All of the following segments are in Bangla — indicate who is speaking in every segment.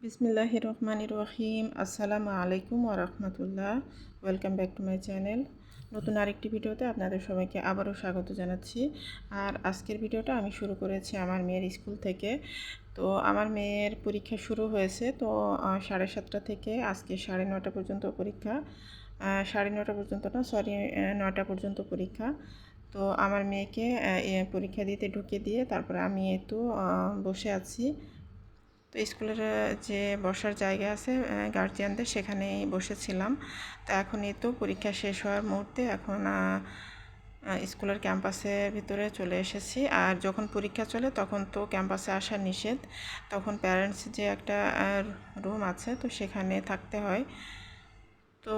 Speaker 1: বিসমিল্লাহির রহমানির রহিম। আসসালামু আলাইকুম ওয়া রাহমাতুল্লাহ। Welcome back to my channel. নতুন আরেকটি ভিডিওতে আপনাদের সবাইকে আবারও স্বাগত জানাচ্ছি। আর আজকের ভিডিওটা আমি শুরু করেছি আমার মেয়ের স্কুল থেকে। তো আমার মেয়ের পরীক্ষা শুরু হয়েছে। তো 7:30 থেকে আজকে 9:30 পর্যন্ত পরীক্ষা। 9:30 পর্যন্ত না, সরি, 9টা পর্যন্ত পরীক্ষা। তো আমার মেয়েকে পরীক্ষা দিতে ঢুকিয়ে দিয়ে তারপরে আমি একটু বসে আছি। তো স্কুলের যে বসার জায়গা আছে গার্জিয়ানদের, সেখানেই বসেছিলাম। তো এখন এই তো পরীক্ষা শেষ হওয়ার মুহূর্তে এখন স্কুলের ক্যাম্পাসের ভিতরে চলে এসেছি। আর যখন পরীক্ষা চলে তখন তো ক্যাম্পাসে আসা নিষেধ। তখন প্যারেন্টস যে একটা রুম আছে, তো সেখানে থাকতে হয়। তো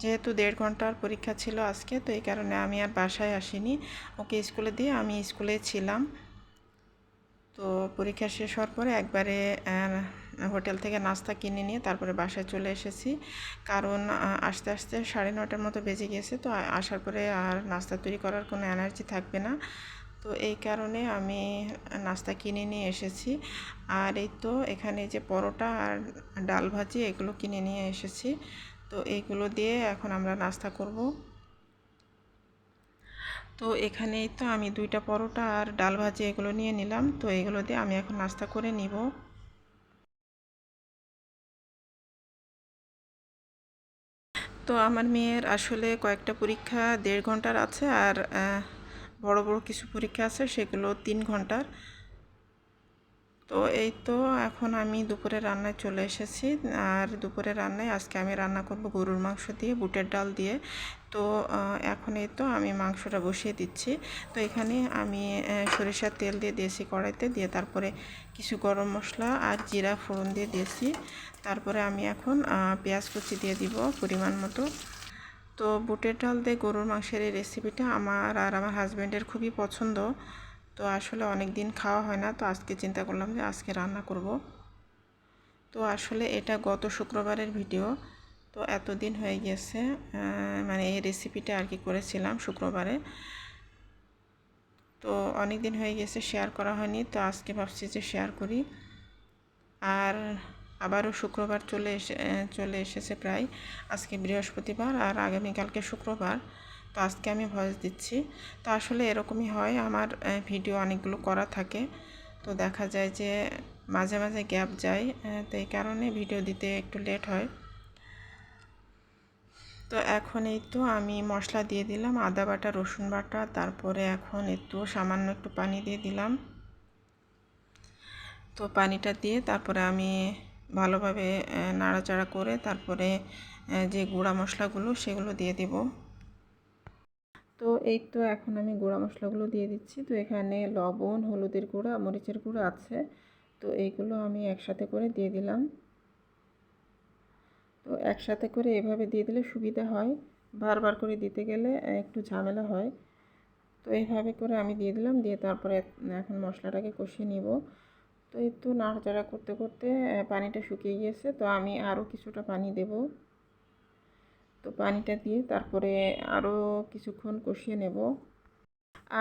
Speaker 1: যেহেতু 1.5 ঘন্টার পরীক্ষা ছিল আজকে, তো এই কারণে আমি আর বাসায় আসিনি, ওকে স্কুলে দিয়ে আমি স্কুলে ছিলাম। তো পরীক্ষা শেষ হওয়ার পরে একবারে হোটেল থেকে নাস্তা কিনে নিয়ে তারপরে বাসায় চলে এসেছি। কারণ আস্তে আস্তে 9:30টার মতো বেজে গেছে। তো আসার পরে আর নাস্তা তৈরি করার কোনো এনার্জি থাকবে না। তো এই কারণে আমি নাস্তা কিনে নিয়ে এসেছি। আর এই তো এখানে যে পরোটা আর ডাল ভাজি এগুলো কিনে নিয়ে এসেছি। তো এইগুলো দিয়ে এখন আমরা নাস্তা করব। তো এখানেই তো আমি 2টা পরোটা আর ডাল ভাজি এগুলো নিয়ে নিলাম। তো এগুলো দিয়ে আমি এখন নাস্তা করে নিব। তো আমার মেয়ের আসলে কয়েকটা পরীক্ষা 1.5 ঘন্টার আছে, আর বড় বড় কিছু পরীক্ষা আছে সেগুলো 3 ঘন্টার। তো এই তো এখন আমি দুপুরে রান্নায় চলে এসেছি। আর দুপুরে রান্নায় আজকে আমি রান্না করব গরুর মাংস দিয়ে, বুটের ডাল দিয়ে। তো এখন এই তো আমি মাংসটা বসিয়ে দিচ্ছি। তো এখানে আমি সরিষার তেল দিয়ে দিয়েছি কড়াইতে, দিয়ে তারপরে কিছু গরম মশলা আর জিরা ফোড়ন দিয়ে দিয়েছি। তারপরে আমি এখন পেঁয়াজ কুচি দিয়ে দিব পরিমাণ মতো। তো বুটের ডাল দিয়ে গরুর মাংসের এই রেসিপিটা আমার আর আমার হাজব্যান্ডের খুবই পছন্দ। তো আসলে অনেক দিন খাওয়া হয় না, তো আজকে চিন্তা করলাম যে আজকে রান্না করব। তো আসলে এটা গত শুক্রবারের ভিডিও। তো এতদিন হয়ে গেছে, মানে এই রেসিপিটা আর কি করেছিলাম শুক্রবারে। তো অনেক দিন হয়ে গেছে শেয়ার করা হয়নি, তো আজকে ভাবছি যে শেয়ার করি। আর আবারও শুক্রবার চলে এসেছে প্রায়। আজকে বৃহস্পতিবার আর আগামীকালকে শুক্রবার। তো আজকে আমি ভয়েস দিচ্ছি। তো আসলে এরকমই হয়, আমার ভিডিও অনেকগুলো করা থাকে। তো দেখা যায় যে মাঝে মাঝে গ্যাপ যায়, তো এই কারণে ভিডিও দিতে একটু লেট হয়। তো এখন এই তো আমি মশলা দিয়ে দিলাম, আদা বাটা, রসুন বাটা, তারপরে এখন একটু সামান্য একটু পানি দিয়ে দিলাম। তো পানিটা দিয়ে তারপরে আমি ভালোভাবে নাড়াচাড়া করে তারপরে যে গুঁড়া মশলাগুলো সেগুলো দিয়ে দিব। তো এই তো এখন আমি গুঁড়া মশলাগুলো দিয়ে দিচ্ছি। তো এখানে লবণ, হলুদের গুঁড়া, মরিচের গুঁড়া আছে। তো এইগুলো আমি একসাথে করে দিয়ে দিলাম। তো একসাথে করে এভাবে দিয়ে দিলে সুবিধা হয়, বারবার করে দিতে গেলে একটু ঝামেলা হয়। তো এইভাবে করে আমি দিয়ে দিলাম, দিয়ে তারপরে এখন মশলাটাকে কষিয়ে নিব। তো এই তো নাড়াচাড়া করতে করতে পানিটা শুকিয়ে গিয়েছে। তো আমি আরও কিছুটা পানি দেব। তো পানিটা দিয়ে তারপরে আরও কিছুক্ষণ কষিয়ে নেব।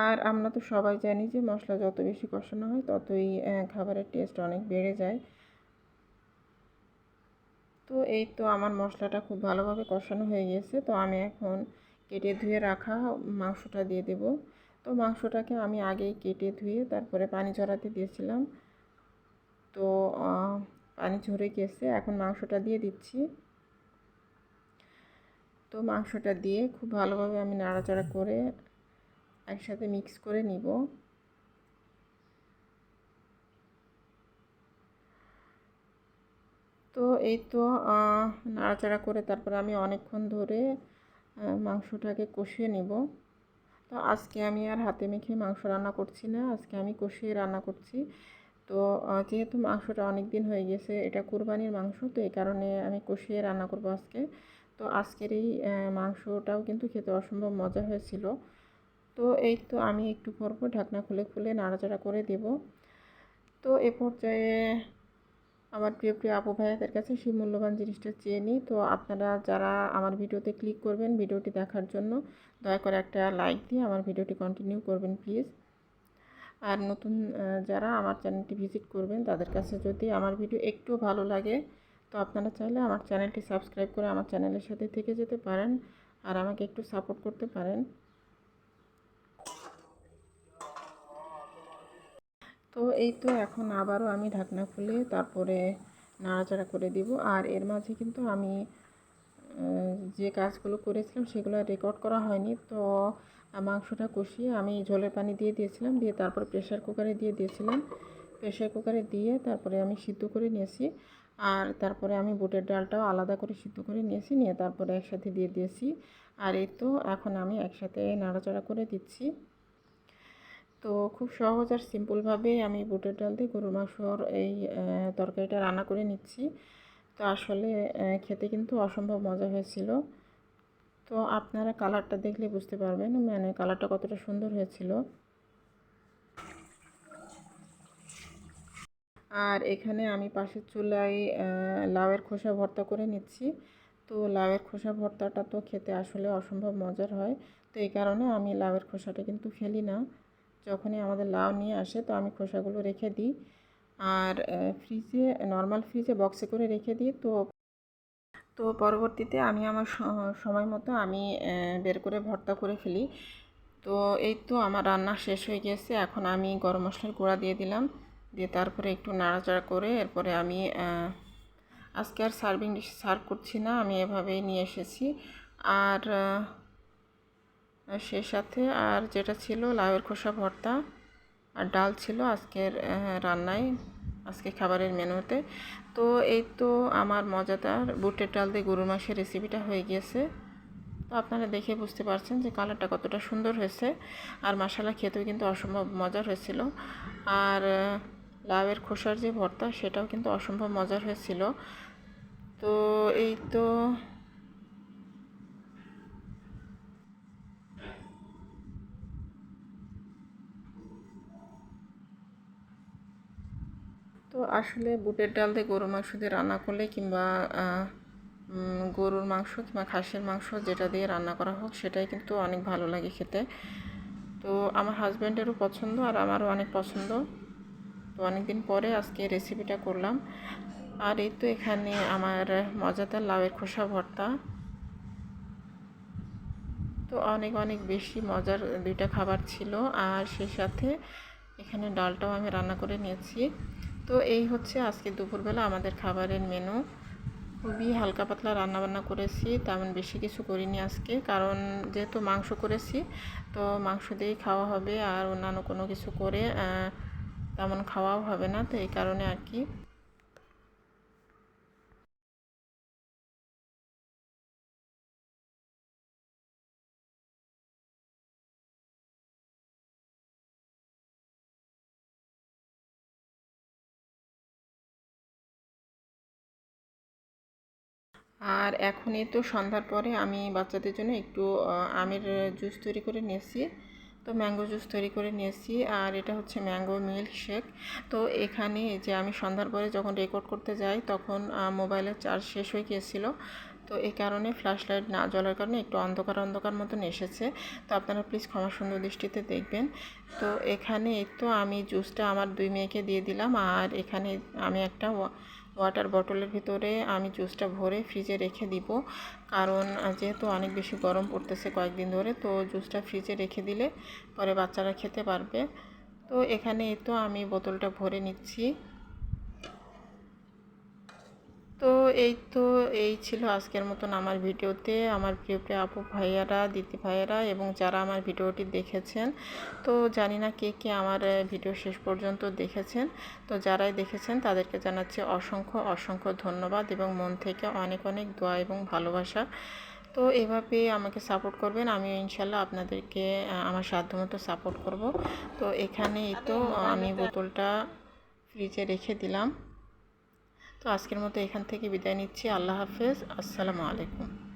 Speaker 1: আর আমরা তো সবাই জানি যে মশলা যত বেশি কষানো হয় ততই খাবারের টেস্ট অনেক বেড়ে যায়। তো এই তো আমার মশলাটা খুব ভালোভাবে কষানো হয়ে গেছে। তো আমি এখন কেটে ধুয়ে রাখা মাংসটা দিয়ে দেব। তো মাংসটাকে আমি আগেই কেটে ধুয়ে তারপরে পানি ঝরাতে দিয়েছিলাম। তো পানি ঝরে গেছে, এখন মাংসটা দিয়ে দিচ্ছি। তো মাংসটা দিয়ে খুব ভালোভাবে আমি নাড়াচাড়া করে একসাথে মিক্স করে নিব। তো এই তো নাড়াচাড়া করে তারপরে আমি অনেকক্ষণ ধরে মাংসটাকে কষিয়ে নেব। তো আজকে আমি আর হাতে মেখে মাংস রান্না করছি না, আজকে আমি কষিয়ে রান্না করছি। তো যেহেতু মাংসটা অনেক দিন হয়ে গেছে, এটা কুরবানির মাংস, তো এই কারণে আমি কষিয়ে রান্না করব আজকে। তো আজকের এই মাংসটাও কিন্তু খেতে অসম্ভব মজা হয়েছিল। তো এই তো আমি একটু পর পর ঢাকনা খুলে খুলে নাড়াচাড়া করে দেব। তো এ পর্যায়ে আমার প্রিয় প্রিয় আপু ভাইয়াদের কাছে সেই মূল্যবান জিনিসটা চেয়ে নিই। তো আপনারা যারা আমার ভিডিওতে ক্লিক করবেন ভিডিওটি দেখার জন্য, দয়া করে একটা লাইক দিয়ে আমার ভিডিওটি কন্টিনিউ করবেন প্লিজ। আর নতুন যারা আমার চ্যানেলটি ভিজিট করবেন তাদের কাছে যদি আমার ভিডিও একটু ভালো লাগে তো আপনারা চাইলে আমার চ্যানেলটি সাবস্ক্রাইব করে আমার চ্যানেলের সাথে থেকে যেতে পারেন আর আমাকে একটু সাপোর্ট করতে পারেন। তো এই তো এখন আবারও আমি ঢাকনা খুলে তারপরে নাড়াচাড়া করে দিব। আর এর মাঝে কিন্তু আমি যে কাজগুলো করেছিলাম সেগুলো রেকর্ড করা হয়নি। তো মাংসটা কষিয়ে আমি ঝোলের পানি দিয়ে দিয়েছিলাম, দিয়ে তারপরে প্রেশার কুকারে দিয়ে দিয়েছিলাম। প্রেশার কুকারে দিয়ে তারপরে আমি সিদ্ধ করে নিয়েছি। আর তারপরে আমি বুটের ডালটাও আলাদা করে সিদ্ধ করে নিয়েছি, নিয়ে তারপরে একসাথে দিয়ে দিয়েছি। আর এই তো এখন আমি একসাথে নাড়াচাড়া করে দিচ্ছি। তো খুব সহজ আর সিম্পলভাবে আমি বুটের ডাল দিয়ে গরুর মাংসর এই তরকারিটা রান্না করে নিচ্ছি। তো আসলে খেতে কিন্তু অসম্ভব মজা হয়েছিল। তো আপনারা কালারটা দেখলে বুঝতে পারবেন মানে কালারটা কতটা সুন্দর হয়েছিল। আর এখানে আমি পাশের চুলায় লাউয়ের খোসা ভর্তা করে নিচ্ছি। তো লাউয়ের খোসা ভর্তাটা তো খেতে আসলে অসম্ভব মজার হয়। তো এই কারণে আমি লাউয়ের খোসাটা কিন্তু ফেলি না। যখনই আমাদের লাউ নিয়ে আসে তো আমি খোসাগুলো রেখে দিই। আর ফ্রিজে নর্মাল ফ্রিজে বক্সে করে রেখে দিই। তো পরবর্তীতে আমি আমার সময় মতো আমি বের করে ভর্তা করে ফেলি। তো এই তো আমার রান্না শেষ হয়ে গেছে। এখন আমি গরম মশলার গুঁড়া দিয়ে দিলাম, দিয়ে তারপরে একটু নাড়াচাড়া করে এরপরে আমি আজকে আর সার্ভিং ডিশ সার্ভ করছি না, আমি এভাবেই নিয়ে এসেছি। আর সেই সাথে আর যেটা ছিল লাউয়ের খোসা ভর্তা আর ডাল ছিল আজকের রান্নায়, আজকে খাবারের মেনুতে। তো এই তো আমার মজাদার বুটের ডাল দিয়ে গরুর মাংসের রেসিপিটা হয়ে গিয়েছে। তো আপনারা দেখে বুঝতে পারছেন যে কালারটা কতটা সুন্দর হয়েছে। আর মশলা খেতেও কিন্তু অসম্ভব মজার হয়েছিল। আর লাউয়ের খোসার যে ভর্তা সেটাও কিন্তু অসম্ভব মজার হয়েছিল। তো এই তো আসলে বুটের ডাল দিয়ে গরুর মাংস দিয়ে রান্না করলে কিংবা গরুর মাংস কিংবা খাসির মাংস যেটা দিয়ে রান্না করা হোক সেটাই কিন্তু অনেক ভালো লাগে খেতে। তো আমার হাজব্যান্ডেরও পছন্দ আর আমারও অনেক পছন্দ। তো অনেক দিন পরে আজকে রেসিপিটা করলাম। আর এই তো এখানে আমার মজাদার লাউয়ের খোসা ভর্তা। তো অনেক অনেক বেশি মজার দুইটা খাবার ছিল। আর সেই সাথে এখানে ডালটাও আমি রান্না করে নিয়েছি। তো এই হচ্ছে আজকে দুপুরবেলা আমাদের খাবারের মেনু। খুবই হালকা পাতলা রান্নাবান্না করেছি, তেমন বেশি কিছু করিনি আজকে, কারণ যেহেতু মাংস করেছি তো মাংস দিয়েই খাওয়া হবে। আর অন্যান্য কোনো কিছু করে তেমন খাওয়াও হবে না, তো এই কারণে আর কি। আর এখনই তো সন্ধ্যার পরে আমি বাচ্চাদের জন্য একটু আমের জুস তৈরি করে নিয়েছি। তো ম্যাঙ্গো জুস তৈরি করে নিয়েছি আর এটা হচ্ছে ম্যাঙ্গো মিল্ক শেক। তো এখানে যে আমি সন্ধ্যার পরে যখন রেকর্ড করতে যাই তখন মোবাইলের চার্জ শেষ হয়ে গিয়েছিল। তো এই কারণে ফ্ল্যাশ লাইট না জ্বলার কারণে একটু অন্ধকার অন্ধকার মতন এসেছে। তো আপনারা প্লিজ ক্ষমা সুন্দর দৃষ্টিতে দেখবেন। তো এখানে এই তো আমি জুসটা আমার 2 মেয়েকে দিয়ে দিলাম। আর এখানে আমি একটা ওয়াটার বটলের ভিতরে আমি জুসটা ভরে ফ্রিজে রেখে দিব, কারণ যেহেতু অনেক বেশি গরম পড়তেছে কয়েকদিন ধরে, তো জুসটা ফ্রিজে রেখে দিলে পরে বাচ্চারা খেতে পারবে। তো এখানে তো আমি বোতলটা ভরে নিচ্ছি। তো এই ছিল আজকের মতন আমার ভিডিওতে। আমার প্রিয় প্রিয় আপু ভাইয়ারা, দিদি ভাইয়ারা এবং যারা আমার ভিডিওটি দেখেছেন, তো জানি না কে কে আমার ভিডিও শেষ পর্যন্ত দেখেছেন। তো যারাই দেখেছেন তাদেরকে জানাচ্ছি অসংখ্য অসংখ্য ধন্যবাদ এবং মন থেকে অনেক অনেক দোয়া এবং ভালোবাসা। তো এভাবে আমাকে সাপোর্ট করবেন, আমিও ইনশাল্লাহ আপনাদেরকে আমার সাধ্যমতো সাপোর্ট করব। তো এখানে তো আমি বোতলটা ফ্রিজে রেখে দিলাম। তো আজকের মতো এখান থেকে বিদায় নিচ্ছি। আল্লাহ হাফেজ, আসসালামু আলাইকুম।